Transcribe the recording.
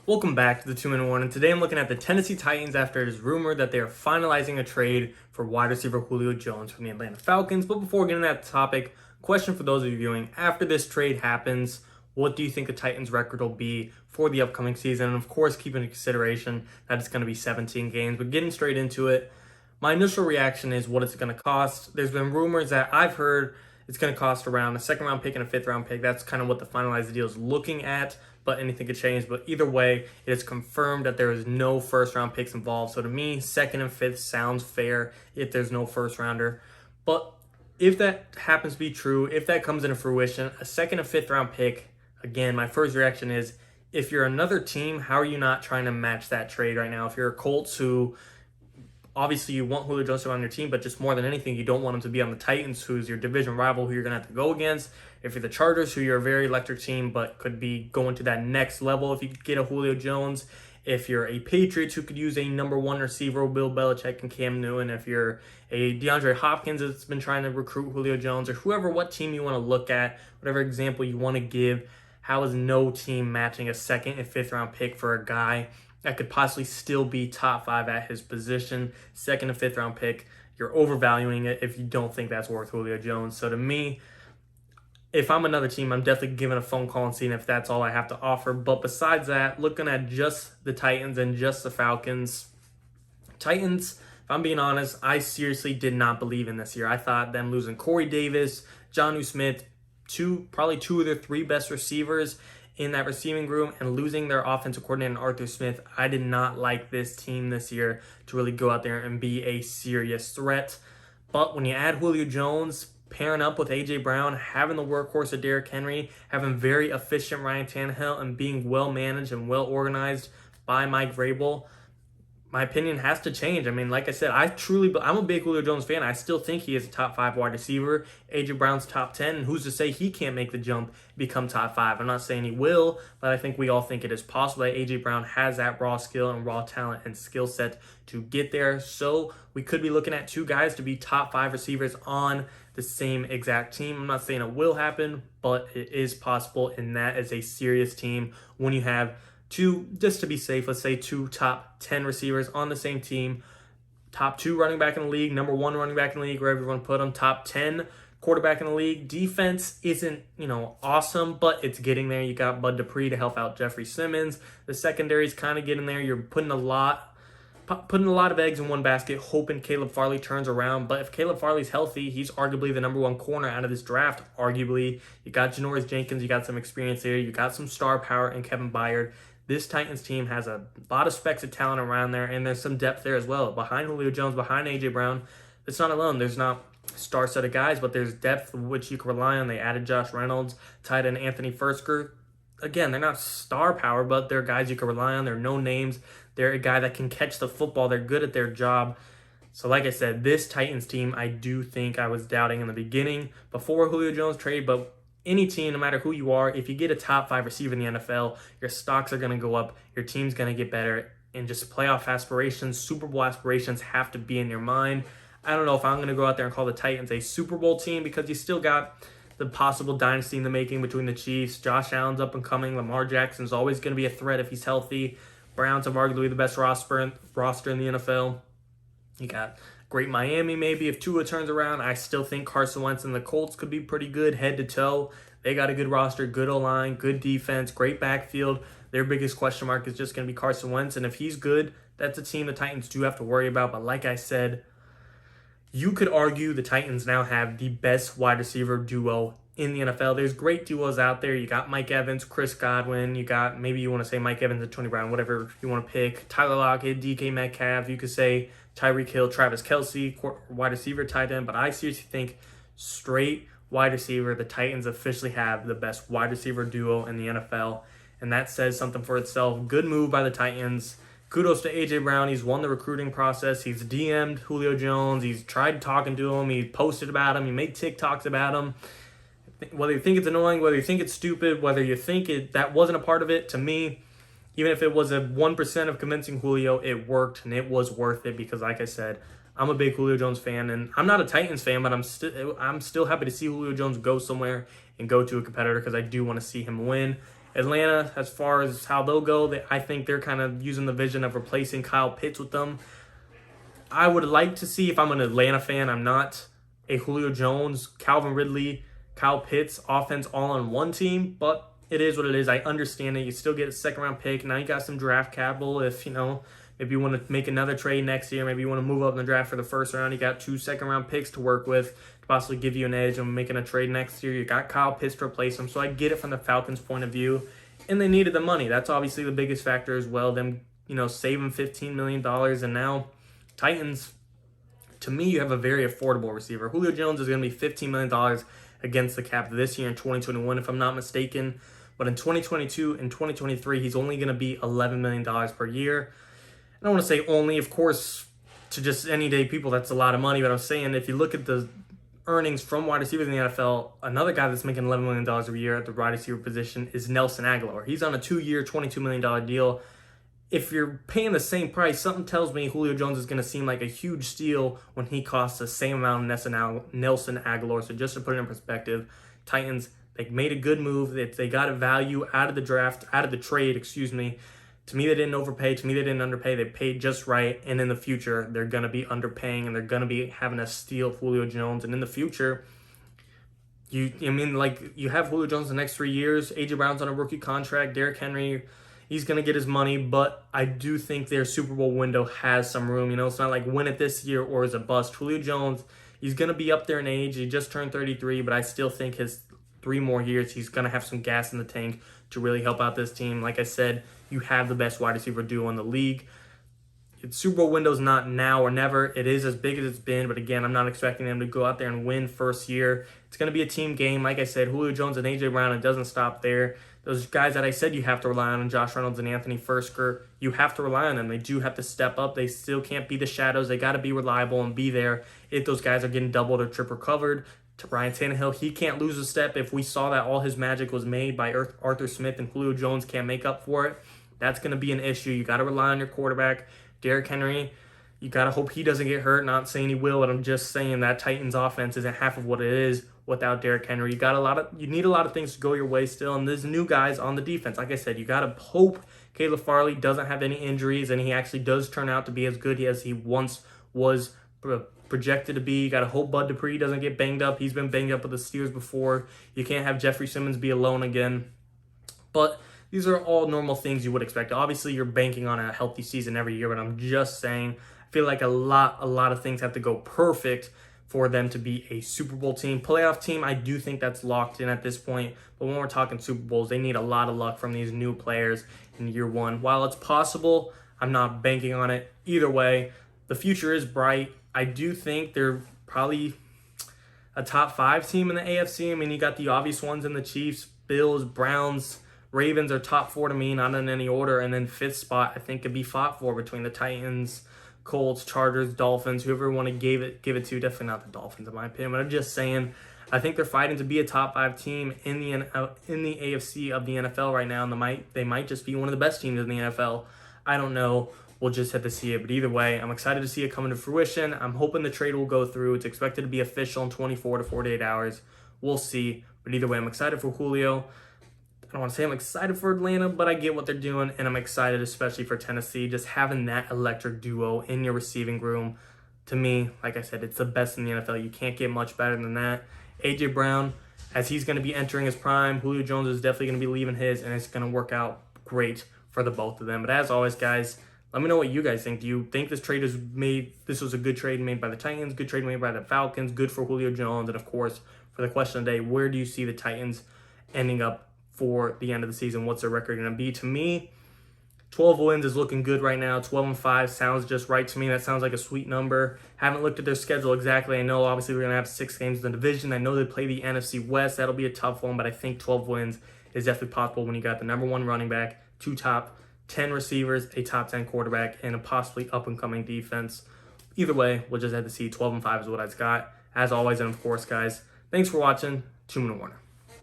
Welcome back to the 2-Minute Warning. Today I'm looking at the Tennessee Titans after it is rumored that they are finalizing a trade for wide receiver Julio Jones from the Atlanta Falcons. But before getting to that topic, question for those of you viewing. After this trade happens, what do you think the Titans' record will be for the upcoming season? And of course, keep in consideration that it's going to be 17 games. But getting straight into it, my initial reaction is what it's going to cost. There's been rumors that I've heard it's going to cost around a second round pick and a fifth round pick. That's kind of what the finalized deal is looking at, but anything could change. But either way, it is confirmed that there is no first round picks involved. So to me, second and fifth sounds fair if there's no first rounder. But if that happens to be true, if that comes into fruition, a second and fifth round pick, again, my first reaction is if you're another team, how are you not trying to match that trade right now? If you're a Colts who obviously you want Julio Jones on your team, but just more than anything, you don't want him to be on the Titans, who's your division rival, who you're going to have to go against. If you're the Chargers, who you're a very electric team, but could be going to that next level if you could get a Julio Jones. If you're a Patriots who could use a number one receiver, Bill Belichick and Cam Newton. If you're a DeAndre Hopkins that's been trying to recruit Julio Jones, or whoever, what team you want to look at, whatever example you want to give, how is no team matching a second and fifth round pick for a guy that could possibly still be top five at his position? Second and fifth round pick, you're overvaluing it if you don't think that's worth Julio Jones. So to me, if I'm another team, I'm definitely giving a phone call and seeing if that's all I have to offer. But besides that, looking at just the Titans and just the Falcons, Titans, if I'm being honest, I seriously did not believe in this year. I thought them losing Corey Davis, Jonnu Smith, probably two of their three best receivers in that receiving room, and losing their offensive coordinator Arthur Smith, I did not like this team this year to really go out there and be a serious threat. But when you add Julio Jones, pairing up with A.J. Brown, having the workhorse of Derrick Henry, having very efficient Ryan Tannehill, and being well managed and well organized by Mike Vrabel, my opinion has to change. I mean, like I said, I'm a big Julio Jones fan. I still think he is a top 5 wide receiver. A.J. Brown's top 10, and who's to say he can't make the jump, become top 5? I'm not saying he will, but I think we all think it is possible that A.J. Brown has that raw skill and raw talent and skill set to get there. So we could be looking at two guys to be top 5 receivers on the same exact team. I'm not saying it will happen, but it is possible, and that is a serious team when you have two, just to be safe, let's say two top 10 receivers on the same team, top 2 running back in the league, number 1 running back in the league, wherever you want to put them, top 10 quarterback in the league. Defense isn't, awesome, but it's getting there. You got Bud Dupree to help out Jeffrey Simmons. The secondary is kind of getting there. You're putting a lot of eggs in one basket, hoping Caleb Farley turns around. But if Caleb Farley's healthy, he's arguably the number 1 corner out of this draft. Arguably, you got Janoris Jenkins, you got some experience there, you got some star power in Kevin Byard. This Titans team has a lot of specks of talent around there, and there's some depth there as well. Behind Julio Jones, behind A.J. Brown, it's not alone. There's not star set of guys, but there's depth which you can rely on. They added Josh Reynolds, tight end Anthony Firkser. Again, they're not star power, but they're guys you can rely on. They're no names. They're a guy that can catch the football. They're good at their job. So like I said, this Titans team, I do think I was doubting in the beginning before Julio Jones trade, but any team, no matter who you are, if you get a top 5 receiver in the NFL, your stocks are going to go up, your team's going to get better, and just playoff aspirations, Super Bowl aspirations have to be in your mind. I don't know if I'm going to go out there and call the Titans a Super Bowl team, because you still got the possible dynasty in the making between the Chiefs. Josh Allen's up and coming. Lamar Jackson's always going to be a threat if he's healthy. Browns have arguably the best roster in the NFL. You got great Miami maybe if Tua turns around. I still think Carson Wentz and the Colts could be pretty good head to toe. They got a good roster, good O-line, good defense, great backfield. Their biggest question mark is just going to be Carson Wentz, and if he's good, that's a team the Titans do have to worry about. But like I said, you could argue the Titans now have the best wide receiver duo in the NFL. There's great duos out there. You got Mike Evans, Chris Godwin. You got, maybe you want to say Mike Evans and Tony Brown, whatever you want to pick. Tyler Lockett, DK Metcalf. You could say Tyreek Hill, Travis Kelce, wide receiver, tight end. But I seriously think straight wide receiver, the Titans officially have the best wide receiver duo in the NFL. And that says something for itself. Good move by the Titans. Kudos to A.J. Brown. He's won the recruiting process. He's DM'd Julio Jones. He's tried talking to him. He posted about him. He made TikToks about him. Whether you think it's annoying, whether you think it's stupid, whether you think that wasn't a part of it, to me, even if it was a 1% of convincing Julio, it worked and it was worth it, because like I said, I'm a big Julio Jones fan, and I'm not a Titans fan, but I'm still happy to see Julio Jones go somewhere and go to a competitor, because I do want to see him win. Atlanta, as far as how they'll go, I think they're kind of using the vision of replacing Kyle Pitts with them. I would like to see, if I'm an Atlanta fan, I'm not, a Julio Jones, Calvin Ridley, Kyle Pitts offense all on one team, but it is what it is. I understand it. You still get a second-round pick. Now you got some draft capital. If, maybe you want to make another trade next year, maybe you want to move up in the draft for the first round, you got 2 second-round picks to work with to possibly give you an edge on making a trade next year. You got Kyle Pitts to replace him, so I get it from the Falcons' point of view, and they needed the money. That's obviously the biggest factor as well, them, saving $15 million, and now Titans, to me, you have a very affordable receiver. Julio Jones is going to be $15 million against the cap this year in 2021, if I'm not mistaken. But in 2022 and 2023, he's only going to be $11 million per year. I don't want to say only, of course, to just any-day people, that's a lot of money. But I'm saying if you look at the earnings from wide receivers in the NFL, another guy that's making $11 million a year at the wide receiver position is Nelson Agholor. He's on a 2-year, $22 million deal. If you're paying the same price, something tells me Julio Jones is going to seem like a huge steal when he costs the same amount of Nelson Agholor. So just to put it in perspective, Titans, they made a good move. They got a value out of the draft, out of the trade, excuse me. To me, they didn't overpay. To me, they didn't underpay. They paid just right. And in the future, they're going to be underpaying, and they're going to be having a steal Julio Jones. And in the future, you have Julio Jones the next 3 years. A.J. Brown's on a rookie contract. Derrick Henry, he's going to get his money. But I do think their Super Bowl window has some room. It's not like win it this year or is a bust. Julio Jones, he's going to be up there in age. He just turned 33, but I still think his 3 more years, he's going to have some gas in the tank to really help out this team. Like I said, you have the best wide receiver duo in the league. Its Super Bowl window's not now or never. It is as big as it's been, but again, I'm not expecting them to go out there and win first year. It's going to be a team game. Like I said, Julio Jones and A.J. Brown, it doesn't stop there. Those guys that I said you have to rely on, Josh Reynolds and Anthony Firkser, you have to rely on them. They do have to step up. They still can't be the shadows. They got to be reliable and be there if those guys are getting doubled or triple covered. To Ryan Tannehill, he can't lose a step. If we saw that all his magic was made by Arthur Smith and Julio Jones can't make up for it, that's going to be an issue. You got to rely on your quarterback, Derrick Henry. You got to hope he doesn't get hurt. Not saying he will, but I'm just saying that Titans offense isn't half of what it is without Derrick Henry. You need a lot of things to go your way still, and there's new guys on the defense. Like I said, you got to hope Caleb Farley doesn't have any injuries and he actually does turn out to be as good as he once was projected to be. You got to hope Bud Dupree doesn't get banged up. He's been banged up with the Steelers before. You can't have Jeffrey Simmons be alone again. But these are all normal things you would expect. Obviously, you're banking on a healthy season every year, but I'm just saying, I feel like a lot of things have to go perfect for them to be a Super Bowl team. Playoff team, I do think that's locked in at this point. But when we're talking Super Bowls, they need a lot of luck from these new players in year one. While it's possible, I'm not banking on it. Either way, the future is bright. I do think they're probably a top 5 team in the AFC. I mean, you got the obvious ones in the Chiefs, Bills, Browns, Ravens are top 4 to me, not in any order. And then 5th spot, I think, could be fought for between the Titans, Colts, Chargers, Dolphins, whoever you want to give it to. Definitely not the Dolphins, in my opinion. But I'm just saying, I think they're fighting to be a top 5 team in the AFC of the NFL right now. And they might just be one of the best teams in the NFL. I don't know. We'll just have to see it. But either way, I'm excited to see it come to fruition. I'm hoping the trade will go through. It's expected to be official in 24 to 48 hours. We'll see. But either way, I'm excited for Julio. I don't want to say I'm excited for Atlanta, but I get what they're doing, and I'm excited especially for Tennessee. Just having that electric duo in your receiving room, to me, like I said, it's the best in the NFL. You can't get much better than that. A.J. Brown, as he's going to be entering his prime, Julio Jones is definitely going to be leaving his, and it's going to work out great for the both of them. But as always, guys, let me know what you guys think. Do you think this was a good trade made by the Titans, good trade made by the Falcons, good for Julio Jones? And of course, for the question of the day, where do you see the Titans ending up for the end of the season? What's their record going to be? To me, 12 wins is looking good right now. 12-5 sounds just right to me. That sounds like a sweet number. Haven't looked at their schedule exactly. I know obviously we're going to have 6 games in the division. I know they play the NFC West. That'll be a tough one, but I think 12 wins is definitely possible when you got the number 1 running back, 2 top 10 receivers, a top 10 quarterback, and a possibly up-and-coming defense. Either way, we'll just have to see. 12-5 is what I've got. As always, and of course, guys, thanks for watching. 2-Minute Warner.